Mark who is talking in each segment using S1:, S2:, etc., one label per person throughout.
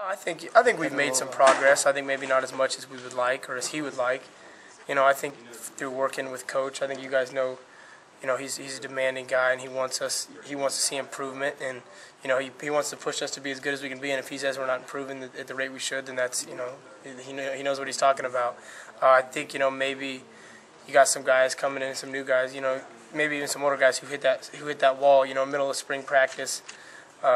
S1: I think we've made some progress. I think maybe not as much as we would like or as he would like. I think through working with Coach, I think you guys know, he's a demanding guy and he wants to see improvement, and he wants to push us to be as good as we can be. And if he says we're not improving at the rate we should, then that's he knows what he's talking about. I think maybe you got some guys coming in, some new guys, maybe even some older guys who hit that wall, middle of spring practice.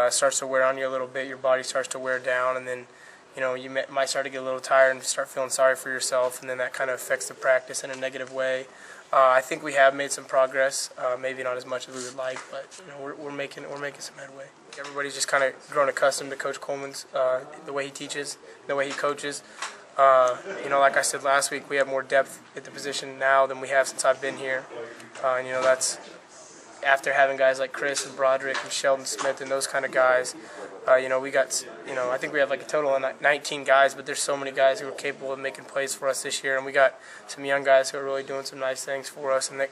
S1: Starts to wear on you a little bit, your body starts to wear down, and then you might start to get a little tired and start feeling sorry for yourself, and then that kind of affects the practice in a negative way. I think we have made some progress, maybe not as much as we would like, but we're making some headway. Everybody's just kind of grown accustomed to Coach Coleman's the way he teaches, the way he coaches. Like I said last week, we have more depth at the position now than we have since I've been here, and that's after having guys like Chris and Broderick and Sheldon Smith and those kind of guys. We got, I think we have like a total of 19 guys, but there's so many guys who are capable of making plays for us this year, and we got some young guys who are really doing some nice things for us, and that,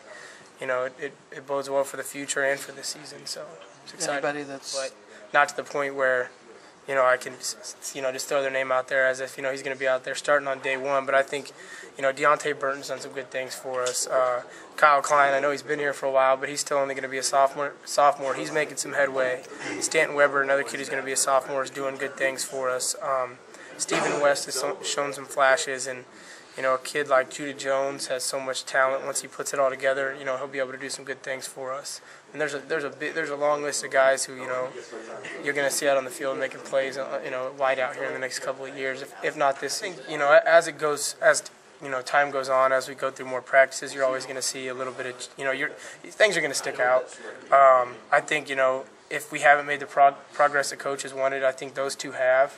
S1: it bodes well for the future and for the season. So it's exciting, but not to the point where I can just throw their name out there as if he's going to be out there starting on day one. But I think Deontay Burton's done some good things for us. Kyle Klein, I know he's been here for a while, but he's still only going to be a sophomore. He's making some headway. Stanton Weber, another kid who's going to be a sophomore, is doing good things for us. Stephen West has shown some flashes, and a kid like Judah Jones has so much talent. Once he puts it all together, he'll be able to do some good things for us. And there's a long list of guys who you're going to see out on the field making plays, wide out here in the next couple of years. If not this, as time goes on, as we go through more practices, you're always going to see a little bit of things are going to stick out. I think if we haven't made the progress that coaches wanted, I think those two have.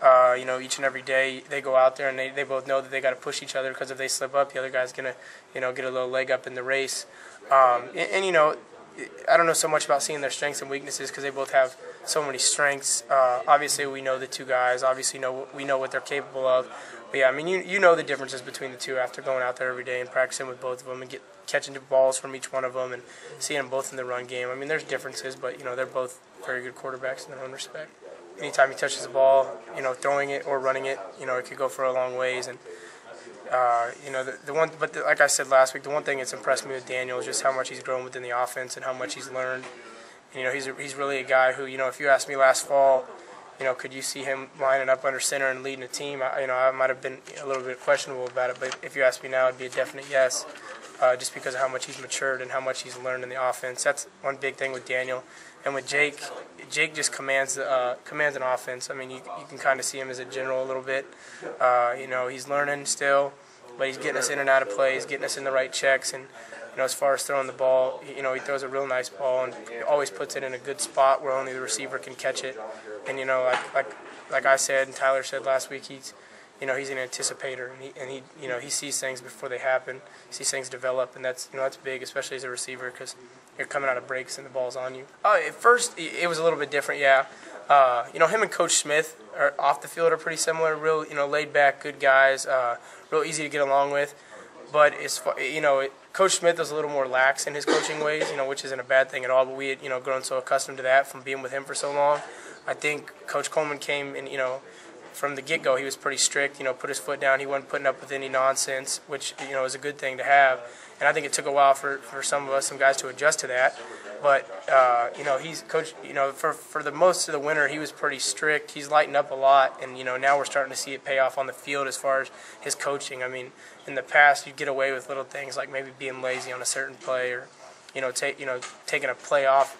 S1: Each and every day they go out there and they both know that they got to push each other, because if they slip up, the other guy's gonna get a little leg up in the race. I don't know so much about seeing their strengths and weaknesses, because they both have so many strengths. Obviously, we know the two guys. Obviously, we know what they're capable of. But yeah, I mean, you know the differences between the two after going out there every day and practicing with both of them and catching the balls from each one of them and seeing them both in the run game. I mean, there's differences, but they're both very good quarterbacks in their own respect. Anytime he touches the ball, throwing it or running it, it could go for a long ways. And like I said last week, the one thing that's impressed me with Daniel is just how much he's grown within the offense and how much he's learned. And, he's really a guy who, if you asked me last fall, could you see him lining up under center and leading a team? I might have been a little bit questionable about it, but if you ask me now, it'd be a definite yes, just because of how much he's matured and how much he's learned in the offense. That's one big thing with Daniel. And with Jake just commands an offense. I mean, you can kind of see him as a general a little bit. He's learning still, but he's getting us in and out of plays, getting us in the right checks. And, as far as throwing the ball, he throws a real nice ball and always puts it in a good spot where only the receiver can catch it. And, like I said and Tyler said last week, he's an anticipator, and he sees things before they happen. He sees things develop, and that's big, especially as a receiver, because you're coming out of breaks and the ball's on you. At first, it was a little bit different, yeah. Him and Coach Smith are off the field are pretty similar. Real, laid back, good guys. Real easy to get along with. But Coach Smith was a little more lax in his coaching ways, which isn't a bad thing at all. But we had, grown so accustomed to that from being with him for so long. I think Coach Coleman came and, from the get-go, he was pretty strict, put his foot down. He wasn't putting up with any nonsense, which, is a good thing to have. And I think it took a while for some guys to adjust to that. But, he's coached, for the most of the winter, he was pretty strict. He's lightened up a lot. And, now we're starting to see it pay off on the field as far as his coaching. I mean, in the past, you'd get away with little things like maybe being lazy on a certain play or, taking a play off,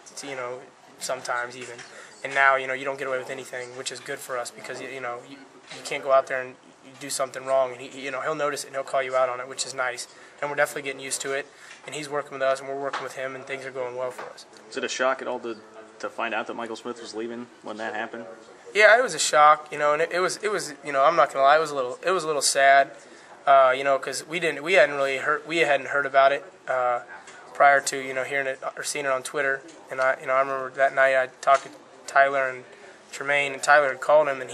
S1: sometimes even. And now, you don't get away with anything, which is good for us because, you can't go out there and do something wrong. And, he'll notice it and he'll call you out on it, which is nice. And we're definitely getting used to it. And he's working with us and we're working with him, and things are going well for us.
S2: Is it a shock at all to find out that Michael Smith was leaving when that happened?
S1: Yeah, it was a shock, and it was, I'm not gonna lie, it was a little sad, because we hadn't heard about it prior to hearing it or seeing it on Twitter. And I remember that night I talked to Tyler and Tremaine, and Tyler had called him, and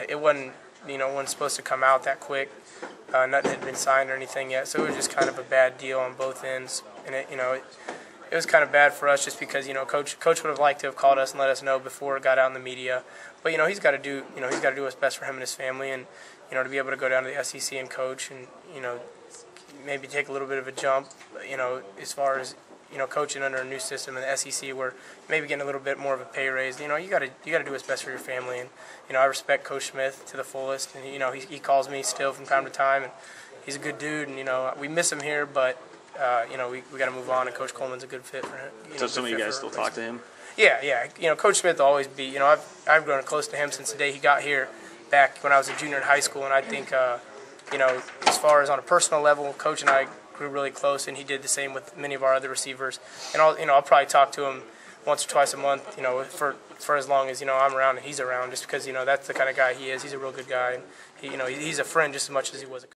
S1: it wasn't supposed to come out that quick. Nothing had been signed or anything yet, so it was just kind of a bad deal on both ends. And it was kind of bad for us just because coach would have liked to have called us and let us know before it got out in the media. But he's got to do what's best for him and his family, and to be able to go down to the SEC and coach and maybe take a little bit of a jump, as far as coaching under a new system in the SEC where maybe getting a little bit more of a pay raise. You got to do what's best for your family, and I respect Coach Smith to the fullest, and he calls me still from time to time, and he's a good dude, and we miss him here, but we got to move on, and Coach Coleman's a good fit for him.
S2: So some of you guys still talk to him?
S1: Yeah. Coach Smith will always be. I've grown close to him since the day he got here, back when I was a junior in high school, and I think as far as on a personal level, Coach and I grew really close, and he did the same with many of our other receivers. And I'll probably talk to him once or twice a month, for as long as I'm around and he's around, just because that's the kind of guy he is. He's a real good guy, and he's a friend just as much as he was a coach.